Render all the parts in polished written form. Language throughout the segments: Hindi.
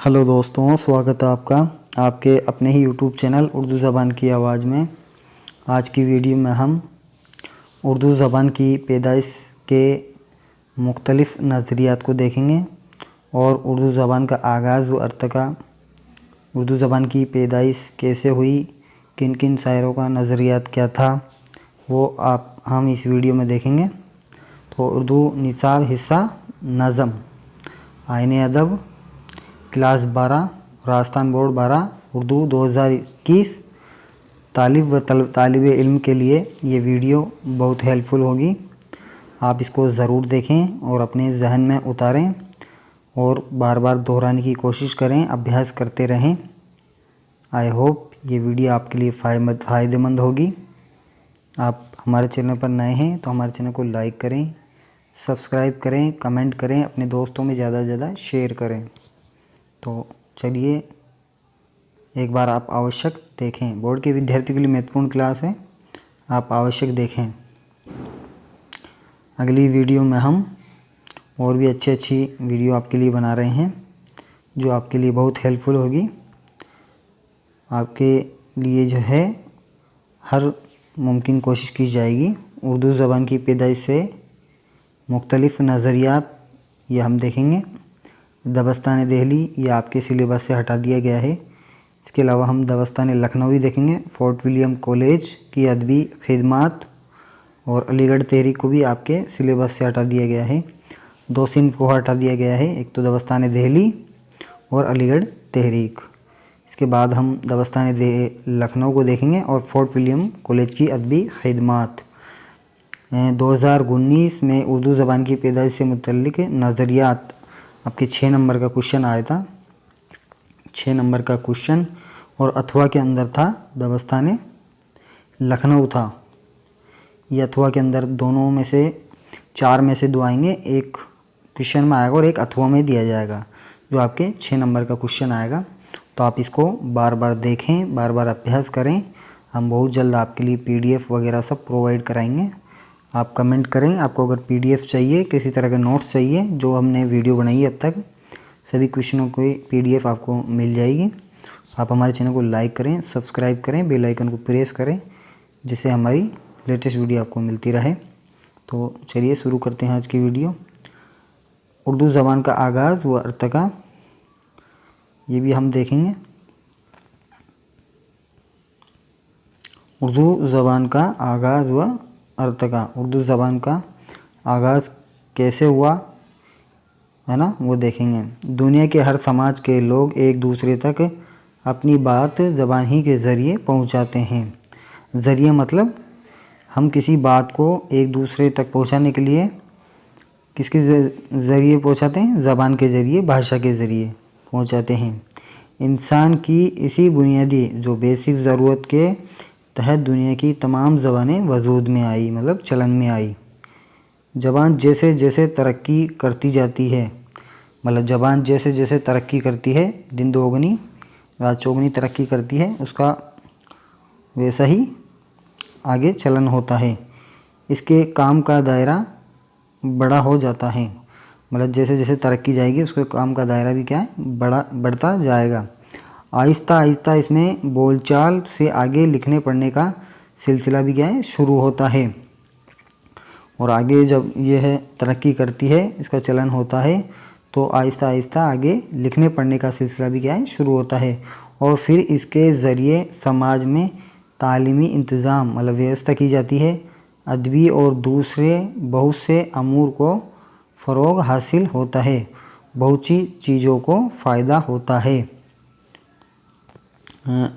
हेलो दोस्तों, स्वागत है आपका आपके अपने ही यूट्यूब चैनल उर्दू ज़बान की आवाज़ में। आज की वीडियो में हम उर्दू ज़बान की पैदाइश के मुख्तलिफ़ नज़रियात को देखेंगे और उर्दू ज़बान का आगाज़ व अर्तक़ा, उर्दू ज़बान की पैदाइश कैसे हुई, किन किन शायरों का नज़रियात क्या था, वो हम इस वीडियो में देखेंगे। तो उर्दू निसाब हिस्सा नज़म, आईने अदब, क्लास 12, राजस्थान बोर्ड 12, उर्दू 2021 तालिब व तालिब इल्म के लिए ये वीडियो बहुत हेल्पफुल होगी। आप इसको ज़रूर देखें और अपने जहन में उतारें और बार बार दोहराने की कोशिश करें, अभ्यास करते रहें। आई होप ये वीडियो आपके लिए फ़ायदेमंद होगी। आप हमारे चैनल पर नए हैं तो हमारे चैनल को लाइक करें, सब्सक्राइब करें, कमेंट करें, अपने दोस्तों में ज़्यादा से ज़्यादा शेयर करें। तो चलिए एक बार आप आवश्यक देखें। बोर्ड के विद्यार्थियों के लिए महत्वपूर्ण क्लास है, आप आवश्यक देखें। अगली वीडियो में हम और भी अच्छी वीडियो आपके लिए बना रहे हैं जो आपके लिए बहुत हेल्पफुल होगी। आपके लिए जो है हर मुमकिन कोशिश की जाएगी। उर्दू ज़बान की पैदाइश से मुख्तलिफ़ नज़रियात ये हम देखेंगे। दबस्तान दिल्ली ये आपके सिलेबस से हटा दिया गया है। इसके अलावा हम दबस्तान लखनऊ देखेंगे, फोर्ट विलियम कॉलेज की अदबी खिदमात और अलीगढ़ तहरीक को भी आपके सिलेबस से हटा दिया गया है। दो सिंफ को हटा दिया गया है, एक तो दबस्तान दिल्ली और अलीगढ़ तहरीक। इसके बाद हम दबस्तान लखनऊ को देखेंगे और फोर्ट विलियम कॉलेज की अदबी खिदमात। 2019 में उर्दू ज़बान की पैदाइश से मुतल्लिक नज़रियात आपके 6 नंबर का क्वेश्चन आया था, 6 नंबर का क्वेश्चन, और अथवा के अंदर था दबस्तान लखनऊ था। ये अथवा के अंदर दोनों में से 4 में से 2 आएंगे, एक क्वेश्चन में आएगा और एक अथवा में दिया जाएगा जो आपके 6 नंबर का क्वेश्चन आएगा। तो आप इसको बार बार देखें, बार बार अभ्यास करें। हम बहुत जल्द आपके लिए PDF वगैरह सब प्रोवाइड कराएंगे। आप कमेंट करें, आपको अगर PDF चाहिए, किसी तरह के नोट्स चाहिए, जो हमने वीडियो बनाई है अब तक सभी क्वेश्चनों की PDF आपको मिल जाएगी। आप हमारे चैनल को लाइक करें, सब्सक्राइब करें, बेल आइकन को प्रेस करें, जिससे हमारी लेटेस्ट वीडियो आपको मिलती रहे। तो चलिए शुरू करते हैं आज की वीडियो। उर्दू ज़बान का आगाज़ व अर्तक़ा ये भी हम देखेंगे। उर्दू ज़बान का आगाज़ व अर्तक़ा, उर्दू ज़बान का आगाज़ कैसे हुआ है ना, वो देखेंगे। दुनिया के हर समाज के लोग एक दूसरे तक अपनी बात ज़बान ही के ज़रिए पहुंचाते हैं। ज़रिए मतलब हम किसी बात को एक दूसरे तक पहुंचाने के लिए किसके ज़रिए पहुंचाते हैं? ज़बान के ज़रिए, भाषा के ज़रिए पहुंचाते हैं। इंसान की इसी बुनियादी जो बेसिक ज़रूरत के तहत दुनिया की तमाम ज़बानें वजूद में आई, मतलब चलन में आई। ज़बान जैसे जैसे तरक्की करती जाती है, मतलब ज़बान जैसे जैसे तरक्की करती है, दिन दोगुनी रात चौगुनी तरक्की करती है, उसका वैसा ही आगे चलन होता है। इसके काम का दायरा बड़ा हो जाता है, मतलब जैसे जैसे तरक्की जाएगी उसके काम का दायरा भी क्या है, बढ़ता जाएगा। आहिस्ता आहिस्ता इसमें बोलचाल से आगे लिखने पढ़ने का सिलसिला भी क्या है, शुरू होता है। और आगे जब यह तरक्की करती है, इसका चलन होता है, तो आहिस्ता आहिस्ता आगे लिखने पढ़ने का सिलसिला भी क्या है, शुरू होता है। और फिर इसके ज़रिए समाज में तालीमी इंतज़ाम मतलब व्यवस्था की जाती है। अदबी और दूसरे बहुत से अमूर को फ़रोग़ हासिल होता है, बहुत सी चीज़ों को फ़ायदा होता है।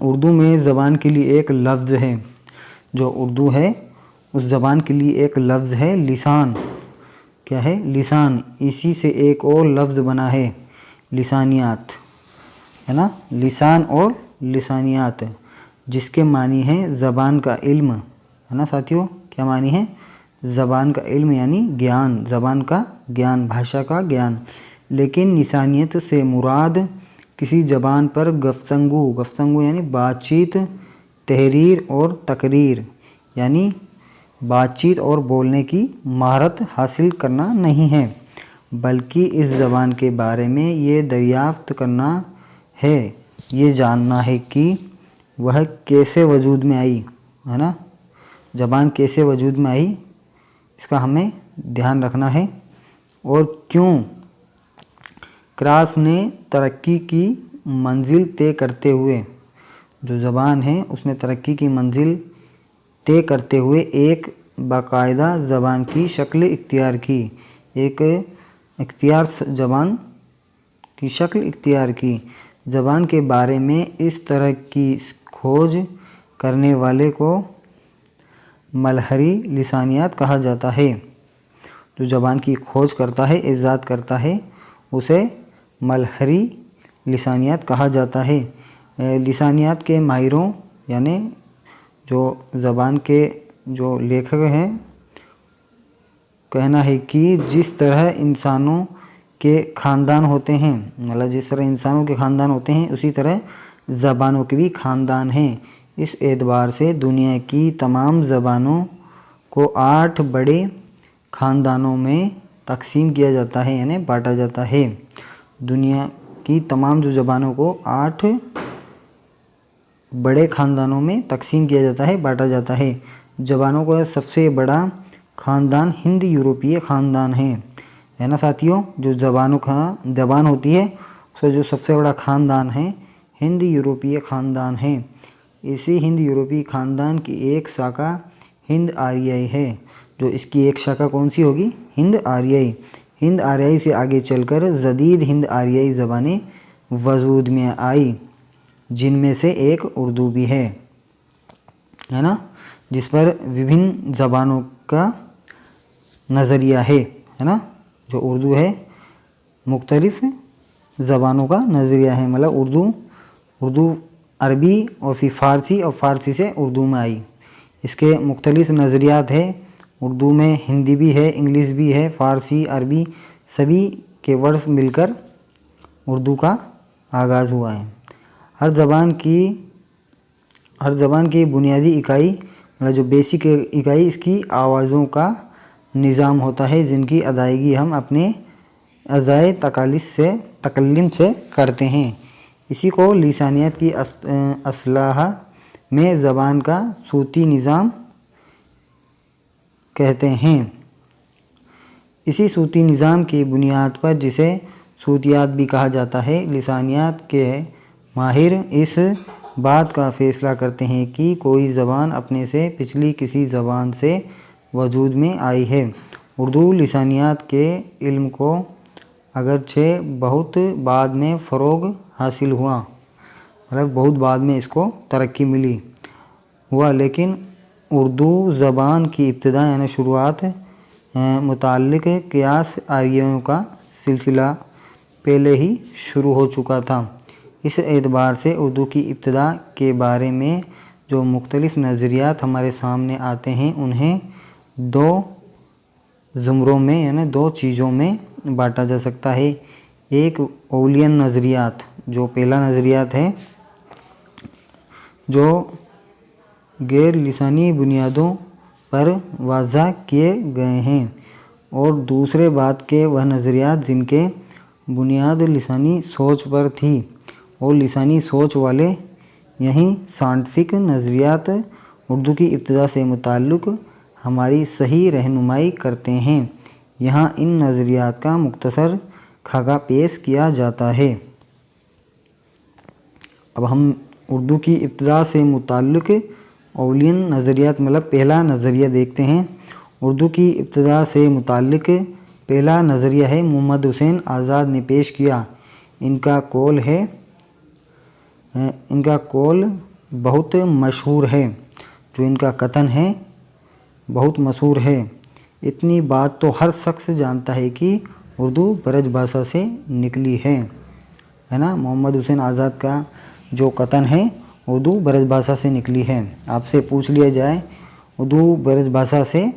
उर्दू में ज़बान के लिए एक लफ्ज़ है, जो उर्दू है उस ज़बान के लिए एक लफ्ज़ है लिसान। क्या है? लिसान। इसी से एक और लफ्ज़ बना है लिसानियात, है ना, लिसान और लिसानियात, जिसके मानी है ज़बान का इल्म, है ना साथियों। क्या मानी है? ज़बान का इल्म यानी ज्ञान, ज़बान का ज्ञान, भाषा का ज्ञान। लेकिन लिसानियत से मुराद किसी ज़बान पर गफ्तंगू यानी बातचीत, तहरीर और तकरीर यानी बातचीत और बोलने की महारत हासिल करना नहीं है, बल्कि इस ज़बान के बारे में ये दरियाफ्त करना है ये जानना है कि वह कैसे वजूद में आई, है ना। ज़बान कैसे वजूद में आई इसका हमें ध्यान रखना है। और क्यों क्रास ने तरक्की की मंजिल तय करते हुए, जो ज़बान है उसने तरक्की की मंजिल तय करते हुए एक बाकायदा ज़बान की शक्ल इख्तियार की, एक इख्तियार ज़बान की शक्ल इख्तियार की। ज़बान के बारे में इस तरह की खोज करने वाले को मलहरी लिसानियात कहा जाता है। जो ज़बान की खोज करता है, इजाद करता है, उसे मलहरी लिसानियात कहा जाता है। लिसानियात के माहिरों यानी जो ज़बान के जो लेखक हैं कहना है कि जिस तरह इंसानों के ख़ानदान होते हैं, मतलब जिस तरह इंसानों के ख़ानदान होते हैं उसी तरह ज़बानों के भी ख़ानदान हैं। इस एतबार से दुनिया की तमाम ज़बानों को 8 बड़े ख़ानदानों में तकसीम किया जाता है यानी बांटा जाता है। दुनिया की तमाम जो ज़बानों को 8 बड़े ख़ानदानों में तकसीम किया जाता है, बांटा जाता है। ज़बानों का सबसे बड़ा ख़ानदान हिंद यूरोपीय ख़ानदान है ना साथियों। जो ज़बान होती है उसका जो सबसे बड़ा ख़ानदान है हिंद यूरोपीय ख़ानदान है। इसी हिंद यूरोपीय ख़ानदान की एक शाखा हिंद आर्याई है। जो इसकी एक शाखा कौन सी होगी? हिंद आर्याई। हिंद आर्याई से आगे चलकर जदीद हिंद आर्याई ज़बानें वजूद में आई, जिनमें से एक उर्दू भी है ना, जिस पर विभिन्न ज़बानों का नज़रिया है ना। जो उर्दू है मुख्तलिफ ज़बानों का नज़रिया है, मतलब उर्दू अरबी और फिर फ़ारसी और फ़ारसी से उर्दू में आई। इसके मुख्तलिफ नज़रियात है। उर्दू में हिंदी भी है, इंग्लिश भी है, फ़ारसी, अरबी सभी के वर्ड्स मिलकर उर्दू का आगाज़ हुआ है। हर ज़बान की बुनियादी इकाई मतलब जो बेसिक इकाई इसकी आवाज़ों का निज़ाम होता है, जिनकी अदायगी हम अपने अज़ाए तकल्लुम से करते हैं। इसी को लिसानियत की असलाह में ज़बान का सूती निज़ाम कहते हैं। इसी सूती निज़ाम की बुनियाद पर, जिसे सूतियात भी कहा जाता है, लिसानियत के माहिर इस बात का फ़ैसला करते हैं कि कोई ज़बान अपने से पिछली किसी ज़बान से वजूद में आई है। उर्दू लिसानियत के इल्म को अगरचे बहुत बाद में फ़रोग़ हासिल हुआ, मतलब बहुत बाद में इसको तरक्की हुआ, लेकिन उर्दू ज़बान की इब्तिदा यानी शुरुआत मुताल्लिक़ क़ियास आर्यों का सिलसिला पहले ही शुरू हो चुका था। इस एतबार से उर्दू की इब्तिदा के बारे में जो मुख्तलिफ़ नज़रियात हमारे सामने आते हैं, उन्हें 2 ज़ुमरों में यानी 2 चीज़ों में बांटा जा सकता है। एक औलियन नज़रियात, जो पहला नज़रियात है जो गैर लिसानी बुनियादों पर वाज़ा किए गए हैं, और दूसरे बात के वह नज़रियात जिनके बुनियाद लिसानी सोच पर थी, और लिसानी सोच वाले यही साइंटिफिक नज़रियात उर्दू की इब्तिदा से मुताल्लिक़ हमारी सही रहनुमाई करते हैं। यहाँ इन नज़रियात का मुख्तसर खाका पेश किया जाता है। अब हम उर्दू की इब्तिदा से मुताल्लिक़ औलियन नज़रियात मतलब पहला नज़रिया देखते हैं। उर्दू की इब्तिदा से मुताल्लिक़ पहला नज़रिया है मोहम्मद हुसैन आज़ाद ने पेश किया। इनका कौल बहुत मशहूर है, जो इनका कथन है बहुत मशहूर है। इतनी बात तो हर शख्स जानता है कि उर्दू ब्रज भाषा से निकली है ना। मोहम्मद हुसैन आज़ाद का जो कथन है उर्दू ब्रज भाषा से निकली है। आपसे पूछ लिया जाए उर्दू ब्रज भाषा से,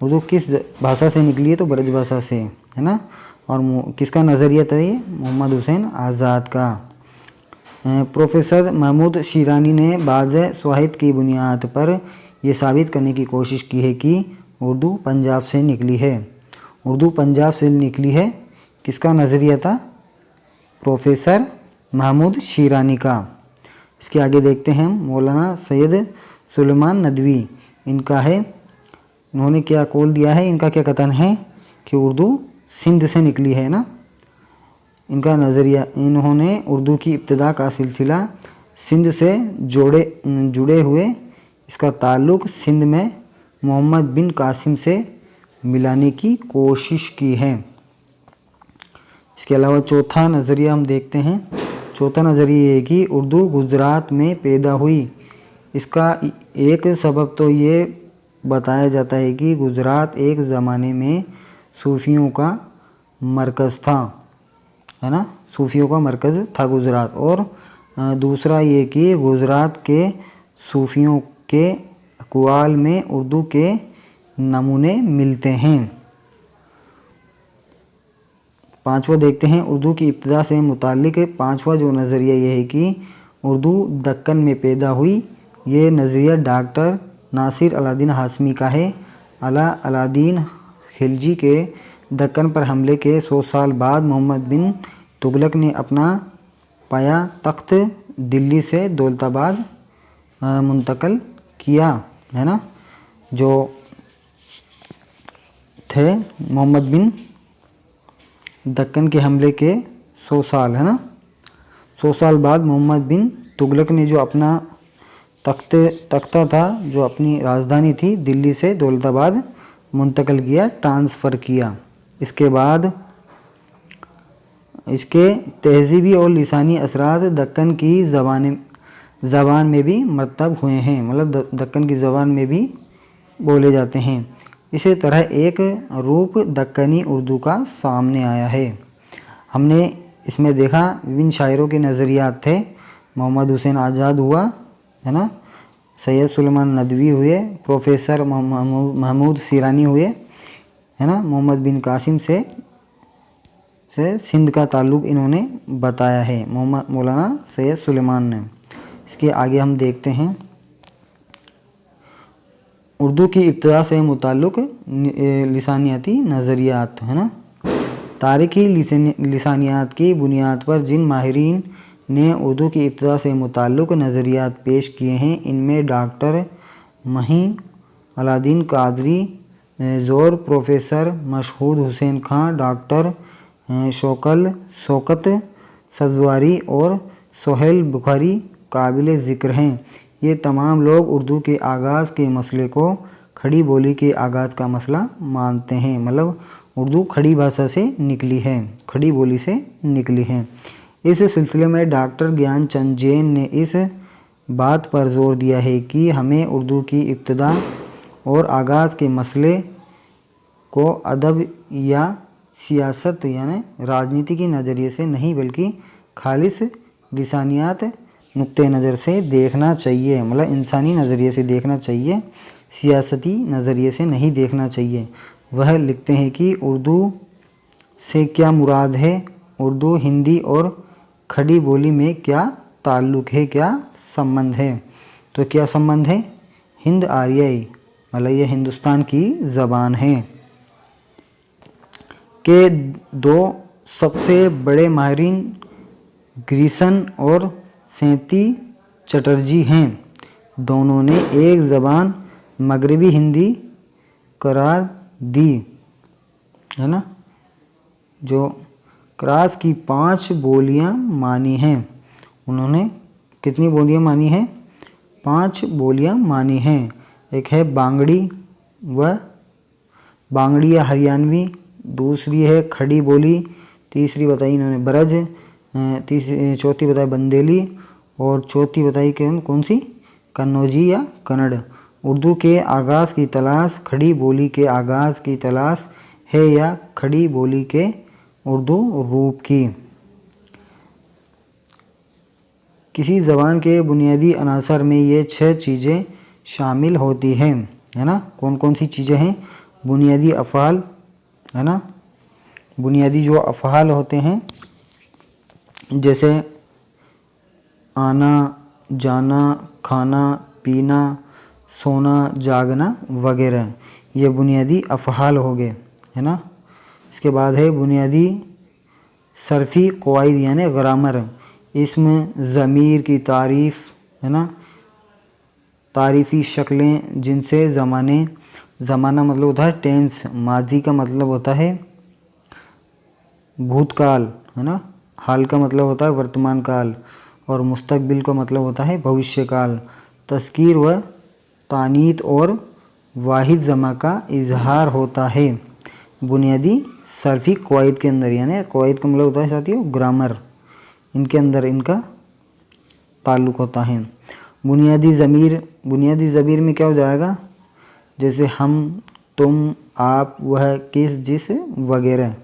उर्दू किस भाषा से निकली है, तो ब्रज भाषा से, है ना। और किसका नज़रिया था ये? मोहम्मद हुसैन आज़ाद का। प्रोफेसर महमूद शिरानी ने बाज़ शवाहिद की बुनियाद पर यह साबित करने की कोशिश की है कि उर्दू पंजाब से निकली है। उर्दू पंजाब से निकली है, किसका नज़रिया था? प्रोफेसर महमूद शिरानी का। इसके आगे देखते हैं मौलाना सैयद सुलेमान नदवी, इनका है, इन्होंने क्या कौल दिया है, इनका क्या कथन है कि उर्दू सिंध से निकली है ना। इनका नज़रिया, इन्होंने उर्दू की इब्तिदा का सिलसिला सिंध से जुड़े हुए इसका ताल्लुक़ सिंध में मोहम्मद बिन कासिम से मिलाने की कोशिश की है। इसके अलावा चौथा नज़रिया हम देखते हैं। चौथा नज़रिया ये कि उर्दू गुजरात में पैदा हुई। इसका एक सबब तो ये बताया जाता है कि गुजरात एक ज़माने में सूफ़ियों का मरकज़ था, है ना, सूफ़ियों का मरकज़ था गुजरात। और दूसरा ये कि गुजरात के सूफ़ियों के अक़वाल में उर्दू के नमूने मिलते हैं। पांचवा देखते हैं उर्दू की इब्तिदा से मुताल्लिक़ पांचवा जो नज़रिया ये है कि उर्दू दक्कन में पैदा हुई। ये नज़रिया डॉक्टर नासिर अलादीन हाशमी का है। अलादीन खिलजी के दक्कन पर हमले के 100 साल बाद मोहम्मद बिन तुगलक ने अपना पाया तख्त दिल्ली से दौलताबाद मुंतकिल किया, है ना। जो थे मोहम्मद बिन दक्कन के हमले के 100 साल, है ना, 100 साल बाद मोहम्मद बिन तुगलक ने जो अपना तख्ता था, जो अपनी राजधानी थी, दिल्ली से दौलताबाद मुंतकिल किया, ट्रांसफ़र किया। इसके बाद इसके तहज़ीबी और लिसानी असरात दक्कन की ज़बान में भी मरतब हुए हैं, मतलब दक्कन की ज़बान में भी बोले जाते हैं। इसी तरह एक रूप दक्कनी उर्दू का सामने आया है। हमने इसमें देखा विभिन्न शायरों के नज़रियात थे। मोहम्मद हुसैन आज़ाद हुआ, है ना, सैयद सुलेमान नदवी हुए, प्रोफेसर महमूद शिरानी हुए, है ना, मोहम्मद बिन कासिम से सिंध का ताल्लुक़ इन्होंने बताया है, मौलाना सैयद सुलेमान ने। इसके आगे हम देखते हैं उर्दू की इब्तिदा से मुताल्लिक़ लिसानियाती नज़रियात, है ना। तारीख़ी लिसानियात की बुनियाद पर जिन माहिरीन ने उर्दू की इब्तिदा से मुताल्लिक़ नज़रियात पेश किए हैं, इनमें डॉक्टर मही अलादीन कादरी ज़ोर, प्रोफेसर मशहूद हुसैन खां, डॉक्टर शौकत सजवारी और सोहेल बुखारी काबिल ज़िक्र हैं। ये तमाम लोग उर्दू के आगाज़ के मसले को खड़ी बोली के आगाज़ का मसला मानते हैं, मतलब उर्दू खड़ी भाषा से निकली है, खड़ी बोली से निकली है। इस सिलसिले में डॉक्टर ज्ञान चंद जैन ने इस बात पर जोर दिया है कि हमें उर्दू की इब्तिदा और आगाज़ के मसले को अदब या सियासत यानी राजनीति के नज़रिए से नहीं बल्कि खालिस लिसानियात नुक्ते नज़र से देखना चाहिए, मतलब इंसानी नज़रिए से देखना चाहिए, सियासती नज़रिए से नहीं देखना चाहिए। वह लिखते हैं कि उर्दू से क्या मुराद है, उर्दू हिंदी और खड़ी बोली में क्या ताल्लुक़ है, क्या संबंध है। तो क्या संबंध है, हिंद आर्याई, मतलब ये हिंदुस्तान की ज़बान है, के दो सबसे बड़े माहिरीन ग्रीसन और सेंती चटर्जी हैं। दोनों ने एक ज़बान मगरबी हिंदी करार दी, है ना, जो क्रास की 5 बोलियां मानी हैं। उन्होंने कितनी बोलियां मानी हैं, 5 बोलियां मानी हैं। एक है बांगड़ी व बांगड़ी या हरियाणवी, दूसरी है खड़ी बोली, तीसरी बताई इन्होंने ब्रज, चौथी बताई बंदेली और चौथी बताई कौन सी, कन्नौजी या कन्नड़। उर्दू के आगाज़ की तलाश खड़ी बोली के आगाज़ की तलाश है या खड़ी बोली के उर्दू रूप की। किसी ज़बान के बुनियादी अनासर में ये 6 चीज़ें शामिल होती हैं, है ना। कौन कौन सी चीज़ें हैं, बुनियादी अफ़ाल, है ना, बुनियादी जो अफ़ाल होते हैं जैसे आना, जाना, खाना, पीना, सोना, जागना वगैरह, ये बुनियादी अफ़ाल हो गए, है ना। इसके बाद है बुनियादी सरफ़ी क़वाइद यानी ग्रामर, इसमें ज़मीर की तारीफ़, है ना, तारीफ़ी शक्लें जिनसे ज़माना मतलब होता है टेंस, माजी का मतलब होता है भूतकाल, है ना, हाल का मतलब होता है वर्तमान काल, और मुस्तकबिल का मतलब होता है भविष्य काल। तज़कीर व तानीत और वाहिद जमा का इजहार होता है बुनियादी सर्फी कवायद के अंदर, यानी कवायद का मतलब होता है साथियों ग्रामर, इनके अंदर इनका ताल्लुक़ होता है। बुनियादी ज़मीर में क्या हो जाएगा, जैसे हम, तुम, आप, वह, किस, जिस वगैरह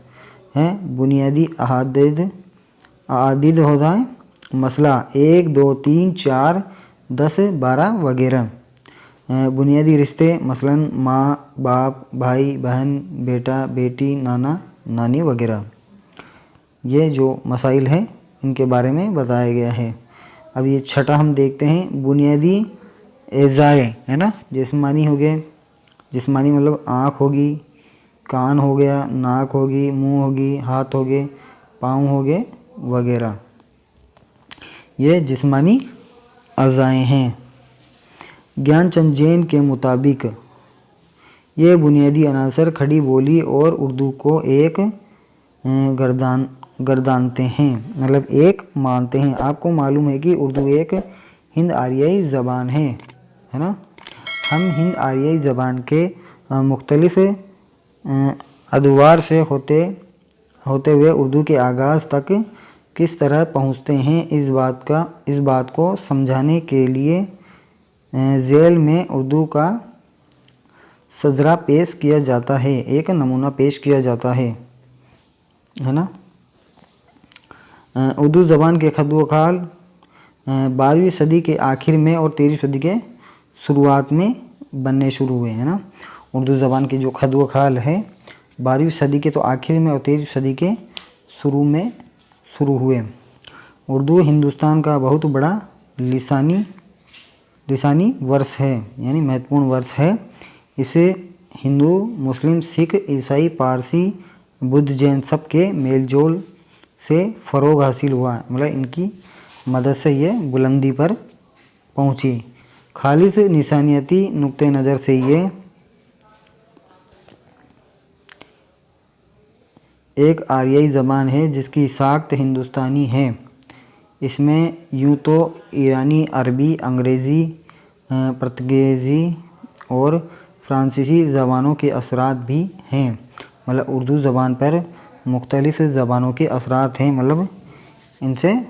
हैं। बुनियादी अहादिद होता है मसला 1 2 3 4 10 12 वगैरह। बुनियादी रिश्ते मसलन माँ बाप, भाई बहन, बेटा बेटी, नाना नानी वगैरह। ये जो मसाइल हैं इनके बारे में बताया गया है। अब ये छठा हम देखते हैं, बुनियादी एज़ाए, है ना, जिस्मानी हो गए, जिस्मानी मतलब आँख होगी, कान हो गया, नाक होगी, मुंह होगी, हाथ हो गए, पाँव हो गए वगैरह। ये जिस्मानी अज़ाएँ हैं। ज्ञानचंद जैन के मुताबिक ये बुनियादी अनासर खड़ी बोली और उर्दू को एक गर्दानते हैं, मतलब एक मानते हैं। आपको मालूम है कि उर्दू एक हिंद आरियाई ज़बान है ना। हम हिंद आरियाई ज़बान के मुख्तलिफ़ अदवार से होते हुए उर्दू के आगाज़ तक किस तरह पहुँचते हैं, इस बात को समझाने के लिए ज़ेल में उर्दू का सजरा पेश किया जाता है, एक नमूना पेश किया जाता है ना। उर्दू ज़बान के खत व खाल 12वीं सदी के आखिर में और 13वीं सदी के शुरुआत में बनने शुरू हुए, है ना। उर्दू ज़बान के जो खत व खाल है 12वीं सदी के तो आखिर में और 13वीं सदी के शुरू में शुरू हुए। उर्दू हिंदुस्तान का बहुत बड़ा लिसानी वर्ष है, यानी महत्वपूर्ण वर्ष है। इसे हिंदू, मुस्लिम, सिख, ईसाई, पारसी, बुद्ध, जैन सब के मेलजोल से फ़रोग हासिल हुआ, मतलब इनकी मदद से ये बुलंदी पर पहुंची। खालिस निशानियती नुक्ते नज़र से ये एक आरियाई ज़बान है जिसकी साख्त हिंदुस्तानी है। इसमें यूँ तो ईरानी, अरबी, अंग्रेज़ी, पुर्तगाली और फ़्रांसीसी ज़बानों के असरात भी हैं। मतलब उर्दू ज़बान पर मुख्तलिफ़ ज़बानों के असरात हैं, मतलब इनसे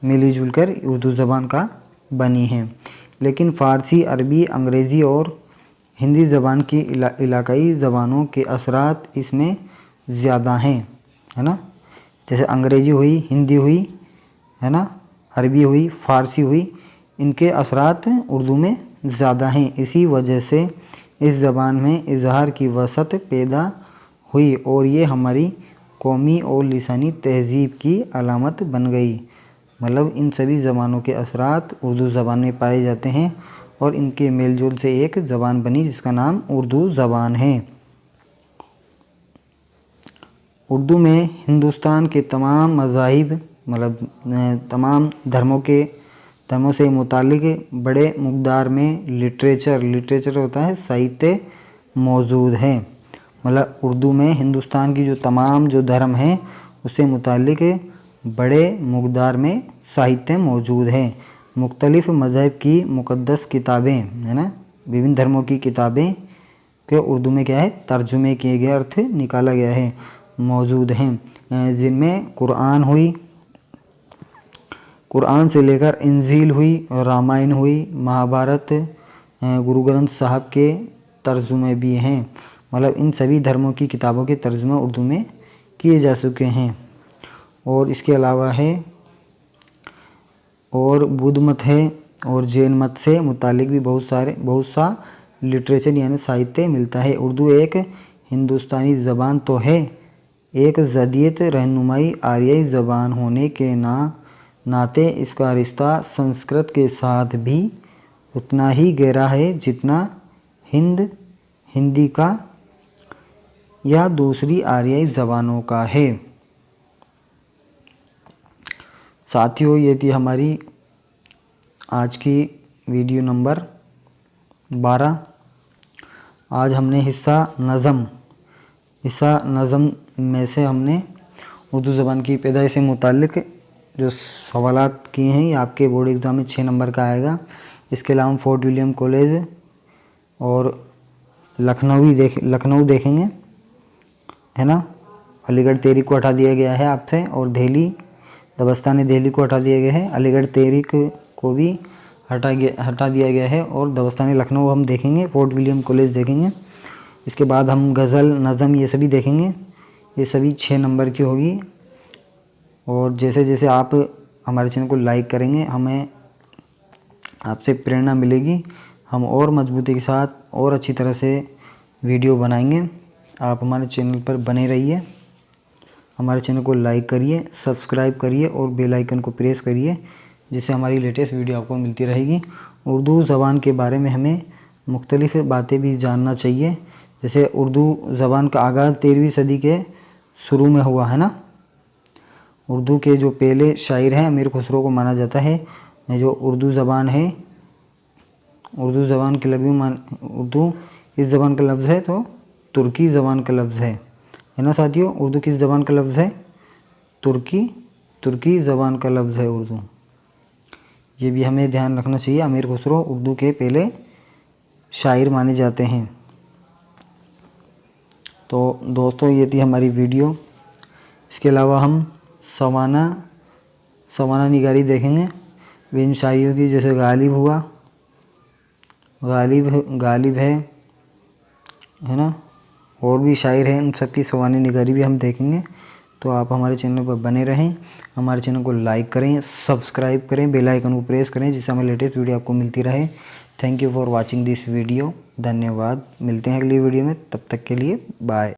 मिली जुल कर उर्दू ज़बान का बनी है। लेकिन फ़ारसी, अरबी, अंग्रेज़ी और हिंदी ज़बान की इलाकाई ज़बानों के असरात इसमें ज़्यादा हैं, है ना। जैसे अंग्रेज़ी हुई, हिंदी हुई, है ना, अरबी हुई, फ़ारसी हुई, इनके असरात उर्दू में ज़्यादा हैं। इसी वजह से इस ज़बान में इजहार की वसअत पैदा हुई और ये हमारी कौमी और लिसानी तहज़ीब की अलामत बन गई। मतलब इन सभी ज़बानों के असरात उर्दू ज़बान में पाए जाते हैं और इनके मेलजोल से एक ज़बान बनी जिसका नाम उर्दू ज़बान है। उर्दू में हिंदुस्तान के तमाम मज़ाहिब, मतलब तमाम धर्मों से मुतालिक बड़े मकदार में लिटरेचर होता है, साहित्य मौजूद है। मतलब उर्दू में हिंदुस्तान की जो तमाम जो धर्म हैं उससे मुतालिक बड़े मकदार में साहित्य मौजूद है। मुख्तलिफ़ मज़हब की मुक़द्दस किताबें, है ना, विभिन्न धर्मों की किताबें के उर्दू में क्या है तर्जुमे किए गए, अर्थ निकाला गया है, मौजूद हैं। जिनमें कुरान से लेकर इंजील हुई, रामायण हुई, महाभारत, गुरु ग्रंथ साहब के तर्जुमे भी हैं। मतलब इन सभी धर्मों की किताबों के तर्जुमे उर्दू में किए जा चुके हैं। और इसके अलावा है और बुद्ध मत है और जैन मत से मुतालिक भी बहुत सा लिटरेचर यानी साहित्य मिलता है। उर्दू एक हिंदुस्तानी ज़बान तो है, एक जदीद रहनुमाई आरियाई ज़बान होने के नाते इसका रिश्ता संस्कृत के साथ भी उतना ही गहरा है जितना हिंदी का या दूसरी आरियाई ज़बानों का है। साथियों, ये थी हमारी आज की वीडियो नंबर 12। आज हमने हिस्सा नज़म में से हमने उर्दू ज़बान की पैदाइश से मुताल्लिक़ जो सवालात किए हैं, ये आपके बोर्ड एग्ज़ाम में 6 नंबर का आएगा। इसके अलावा हम फोर्ट विलियम कॉलेज और लखनऊ देखेंगे, है ना। अलीगढ़ तहरीक को हटा दिया गया है आपसे, और दबस्तान दिल्ली को हटा दिया गया है। अलीगढ़ तहरीक को भी हटा दिया गया है, और दबस्तान लखनऊ हम देखेंगे, फोर्ट विलियम कॉलेज देखेंगे। इसके बाद हम गज़ल, नज़म ये सभी देखेंगे। ये सभी 6 नंबर की होगी। और जैसे जैसे आप हमारे चैनल को लाइक करेंगे, हमें आपसे प्रेरणा मिलेगी, हम और मजबूती के साथ और अच्छी तरह से वीडियो बनाएंगे। आप हमारे चैनल पर बने रहिए, हमारे चैनल को लाइक करिए, सब्सक्राइब करिए और बेल आइकन को प्रेस करिए, जिससे हमारी लेटेस्ट वीडियो आपको मिलती रहेगी। उर्दू ज़बान के बारे में हमें मुख्तलिफ़ बातें भी जानना चाहिए। जैसे उर्दू ज़बान का आगाज़ 13वीं सदी के शुरू में हुआ, है ना। उर्दू के जो पहले शायर हैं अमीर खुसरो को माना जाता है। जो उर्दू ज़बान है, उर्दू ज़बान के उर्दू इस ज़बान का लफ्ज़ है तो तुर्की ज़बान का लफ्ज़ है ना साथियों। उर्दू किस ज़बान का लफ्ज़ है? तुर्की ज़बान का लफ्ज़ है उर्दू। ये भी हमें ध्यान रखना चाहिए। अमीर खुसरो उर्दू के पहले शायर माने जाते हैं। तो दोस्तों, ये थी हमारी वीडियो। इसके अलावा हम सवाना निगारी देखेंगे इन शायरियों की, जैसे गालिब है ना, और भी शायर हैं, उन सबकी सवाना निगारी भी हम देखेंगे। तो आप हमारे चैनल पर बने रहें, हमारे चैनल को लाइक करें, सब्सक्राइब करें, बेल आइकन को प्रेस करें, जिससे हमें लेटेस्ट वीडियो आपको मिलती रहे। Thank you for watching this video. धन्यवाद। मिलते हैं अगली वीडियो में, तब तक के लिए बाय।